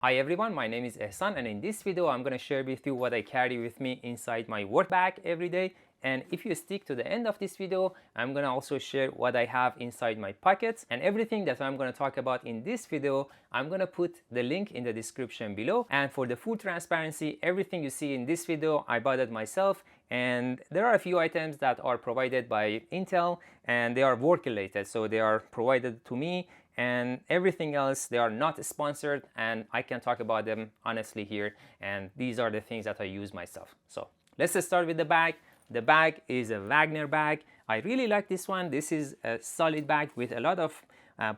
Hi everyone, my name is Ehsan, and in this video I'm going to share with you what I carry with me inside my work bag every day. And if you stick to the end of this video, I'm going to also share what I have inside my pockets, and everything that I'm going to talk about in this video I'm going to put the link in the description below. And for the full transparency, everything you see in this video I bought it myself, and there are a few items that are provided by Intel and they are work related, so they are provided to me, and everything else they are not sponsored and I can talk about them honestly here, and these are the things that I use myself. So let's start with the bag. The bag is a Wagner bag. I really like this one. This is a solid bag with a lot of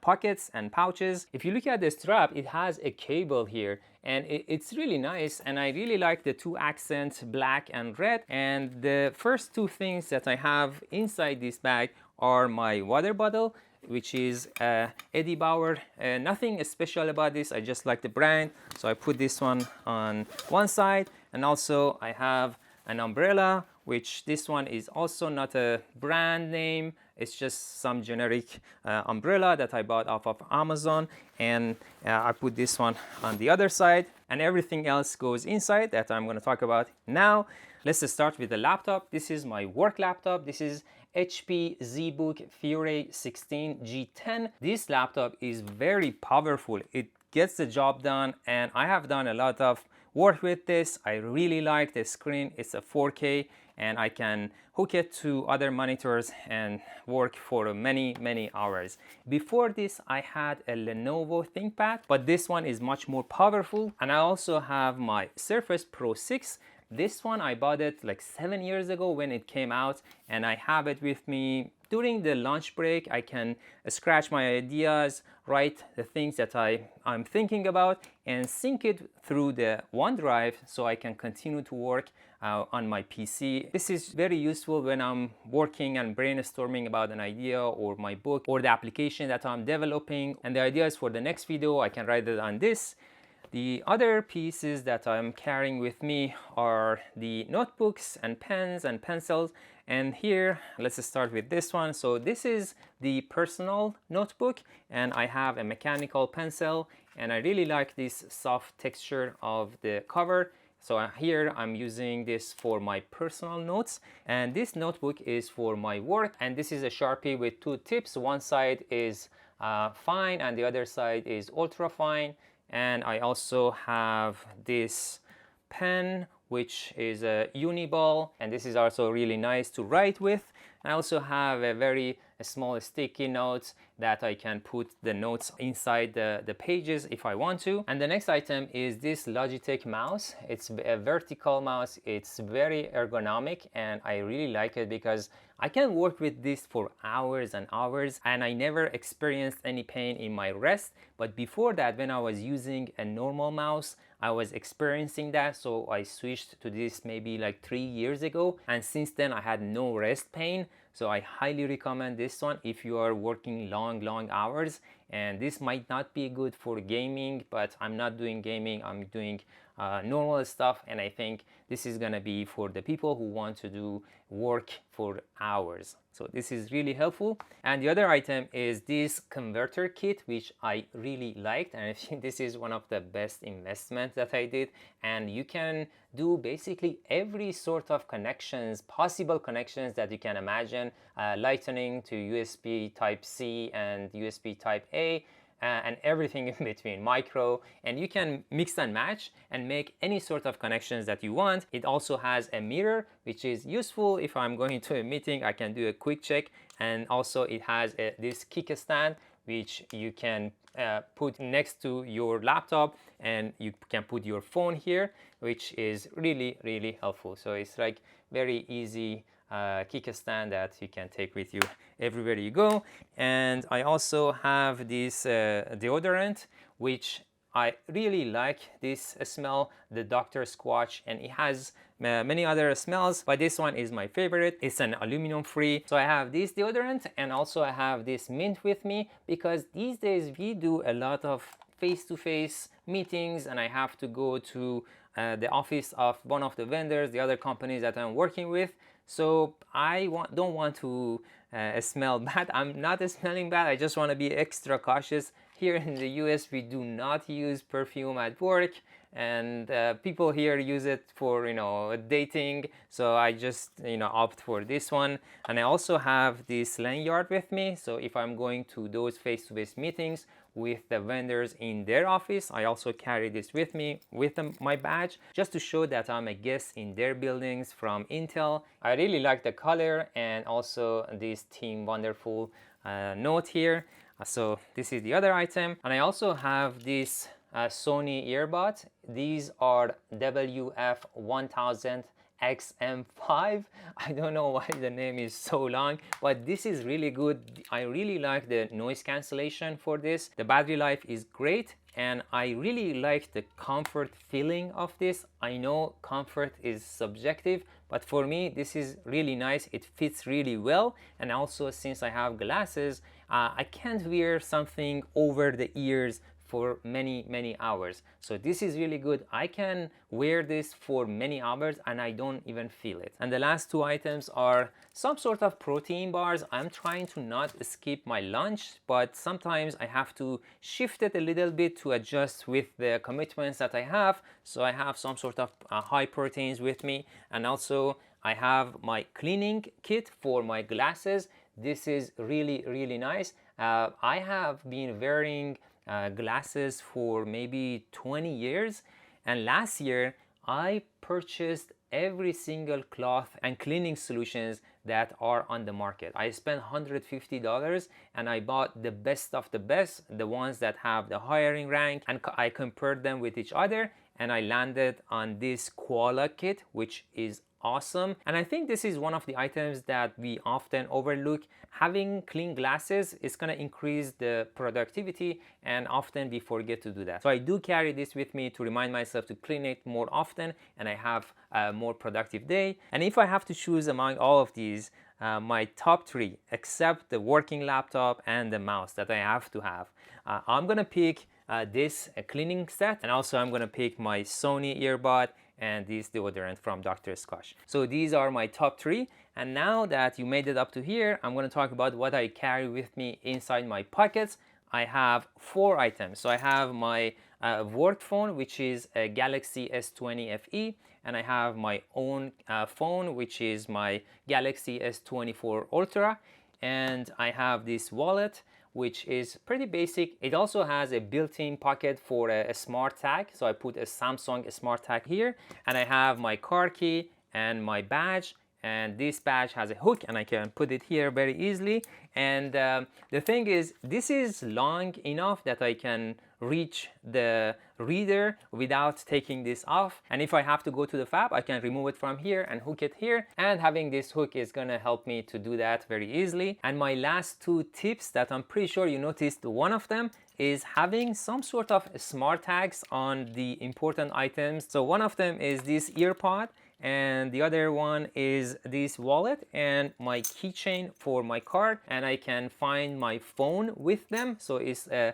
pockets and pouches. If you look at the strap, it has a cable here and it's really nice, and I really like the two accents, black and red. And the first two things that I have inside this bag are my water bottle, which is Eddie Bauer. Nothing special about this, I just like the brand, so I put this one on one side. And also I have an umbrella, which this one is also not a brand name, it's just some generic umbrella that I bought off of Amazon, and I put this one on the other side, and everything else goes inside that I'm going to talk about now. Let's start with the laptop. This is my work laptop. This is HP ZBook Fury 16 G10. This laptop is very powerful. It gets the job done, and I have done a lot of work with this. I really like the screen. It's a 4K, and I can hook it to other monitors and work for many hours. Before this, I had a Lenovo ThinkPad, but this one is much more powerful. And I also have my Surface Pro 6. This one I bought it like 7 years ago when it came out, and I have it with me during the lunch break. I can scratch my ideas, write the things that I'm thinking about, and sync it through the OneDrive so I can continue to work on my PC. This is very useful when I'm working and brainstorming about an idea or my book or the application that I'm developing, and the ideas for the next video I can write it on this. The other pieces that I'm carrying with me are the notebooks and pens and pencils. And here, let's start with this one. So this is the personal notebook, and I have a mechanical pencil, and I really like this soft texture of the cover. So here I'm using this for my personal notes, and this notebook is for my work, and this is a Sharpie with two tips. One side is fine and the other side is ultra fine. And I also have this pen, which is a Uniball, and this is also really nice to write with. I also have a small sticky notes that I can put the notes inside the pages if I want to. And the next item is this Logitech mouse. It's a vertical mouse. It's very ergonomic, and I really like it because I can work with this for hours and hours, and I never experienced any pain in my wrist. But before that, when I was using a normal mouse, I was experiencing that, so I switched to this maybe like 3 years ago, and since then I had no wrist pain. So I highly recommend this one if you are working long hours. And this might not be good for gaming, but I'm not doing gaming, I'm doing normal stuff, and I think this is gonna be for the people who want to do work for hours. So this is really helpful. And the other item is this converter kit, which I really liked, and I think this is one of the best investments that I did. And you can do basically every sort of connections, possible connections that you can imagine, lightning to USB Type-C and USB Type-A, and everything in between, micro, and you can mix and match and make any sort of connections that you want. It also has a mirror, which is useful if I'm going to a meeting, I can do a quick check. And also it has this kickstand, which you can put next to your laptop, and you can put your phone here, which is really helpful. So it's like very easy kickstand that you can take with you everywhere you go. And I also have this deodorant, which I really like this smell, the Dr. Squatch, and it has many other smells, but this one is my favorite. It's an aluminum free. So I have this deodorant, and also I have this mint with me because these days we do a lot of face-to-face meetings, and I have to go to the office of one of the vendors, the other companies that I'm working with. So I don't want to smell bad. I'm not smelling bad. I just want to be extra cautious here in the US we do not use perfume at work, and people here use it for, you know, dating, so I just, you know, opt for this one. And I also have this lanyard with me, so if I'm going to those face-to-face meetings with the vendors in their office, I also carry this with me with my badge, just to show that I'm a guest in their buildings from Intel. I really like the color and also this Team Wonderful note here. So this is the other item. And I also have this Sony earbuds. These are WF-1000 XM5. I don't know why the name is so long, but this is really good. I really like the noise cancellation for this. The battery life is great, and I really like the comfort feeling of this. I know comfort is subjective, but for me this is really nice. It fits really well, and also since I have glasses, I can't wear something over the ears for many hours. So this is really good. I can wear this for many hours and I don't even feel it. And the last two items are some sort of protein bars. I'm trying to not skip my lunch, but sometimes I have to shift it a little bit to adjust with the commitments that I have. So I have some sort of high proteins with me, and also I have my cleaning kit for my glasses. This is really nice. I have been wearing glasses for maybe 20 years, and last year I purchased every single cloth and cleaning solutions that are on the market. I spent $150 and I bought the best of the best, the ones that have the hiring rank, and I compared them with each other, and I landed on this koala kit, which is awesome. And I think this is one of the items that we often overlook. Having clean glasses is going to increase the productivity, and often we forget to do that. So I do carry this with me to remind myself to clean it more often, and I have a more productive day. And if I have to choose among all of these, my top three, except the working laptop and the mouse that I have to have, I'm gonna pick this cleaning set, and also I'm gonna pick my Sony earbud and this deodorant from Dr. Scotch. So these are my top three. And now that you made it up to here, I'm gonna talk about what I carry with me inside my pockets. I have 4 items. So I have my work phone, which is a Galaxy S20 FE, and I have my own phone, which is my Galaxy S24 Ultra, and I have this wallet, which is pretty basic. It also has a built-in pocket for a smart tag, so I put a Samsung smart tag here, and I have my car key and my badge, and this badge has a hook and I can put it here very easily. And the thing is, this is long enough that I can reach the reader without taking this off, and if I have to go to the fab, I can remove it from here and hook it here, and having this hook is gonna help me to do that very easily. And my last 2 tips that I'm pretty sure you noticed one of them is having some sort of smart tags on the important items. So one of them is this earpod, and the other one is this wallet and my keychain for my card, and I can find my phone with them. So it's a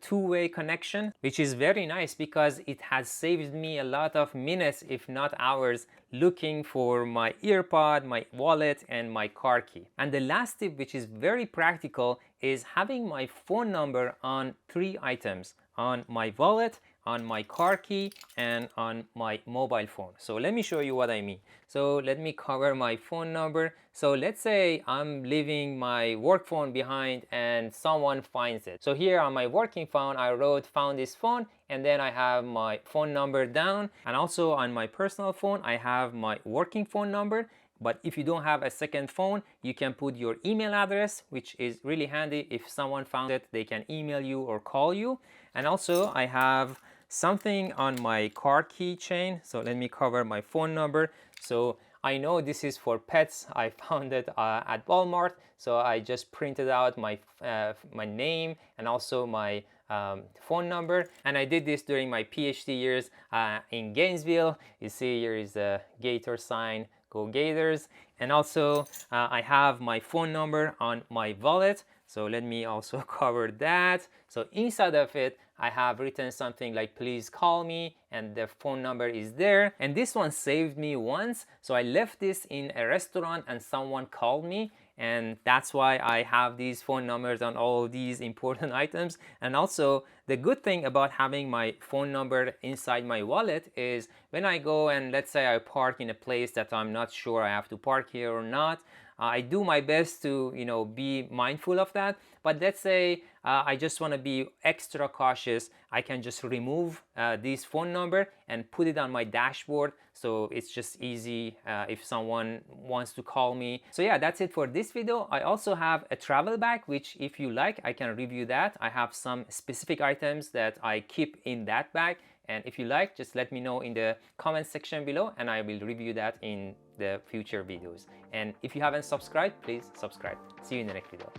two-way connection, which is very nice because it has saved me a lot of minutes, if not hours, looking for my earpod, my wallet, and my car key. And the last tip, which is very practical, is having my phone number on 3 items: on my wallet, on my car key, and on my mobile phone. So let me show you what I mean. So let me cover my phone number. So let's say I'm leaving my work phone behind and someone finds it. So here on my working phone, I wrote "found this phone," and then I have my phone number down. And also on my personal phone, I have my working phone number. But if you don't have a second phone, you can put your email address, which is really handy. If someone found it, they can email you or call you. And also I have something on my car keychain. So let me cover my phone number. So I know this is for pets. I found it at Walmart. So I just printed out my name and also my phone number. And I did this during my PhD years in Gainesville. You see here is a Gator sign. Go Gators. And also I have my phone number on my wallet. So let me also cover that. So inside of it, I have written something like "please call me," and the phone number is there. And this one saved me once. So I left this in a restaurant and someone called me, and that's why I have these phone numbers on all these important items. And also the good thing about having my phone number inside my wallet is when I go and let's say I park in a place that I'm not sure I have to park here or not, I do my best to, you know, be mindful of that. But let's say I just want to be extra cautious, I can just remove this phone number and put it on my dashboard, so it's just easy if someone wants to call me. So yeah, that's it for this video. I also have a travel bag, which if you like, I can review that. I have some specific items that I keep in that bag, and if you like, just let me know in the comment section below and I will review that in the future videos. And if you haven't subscribed, please subscribe. See you in the next video.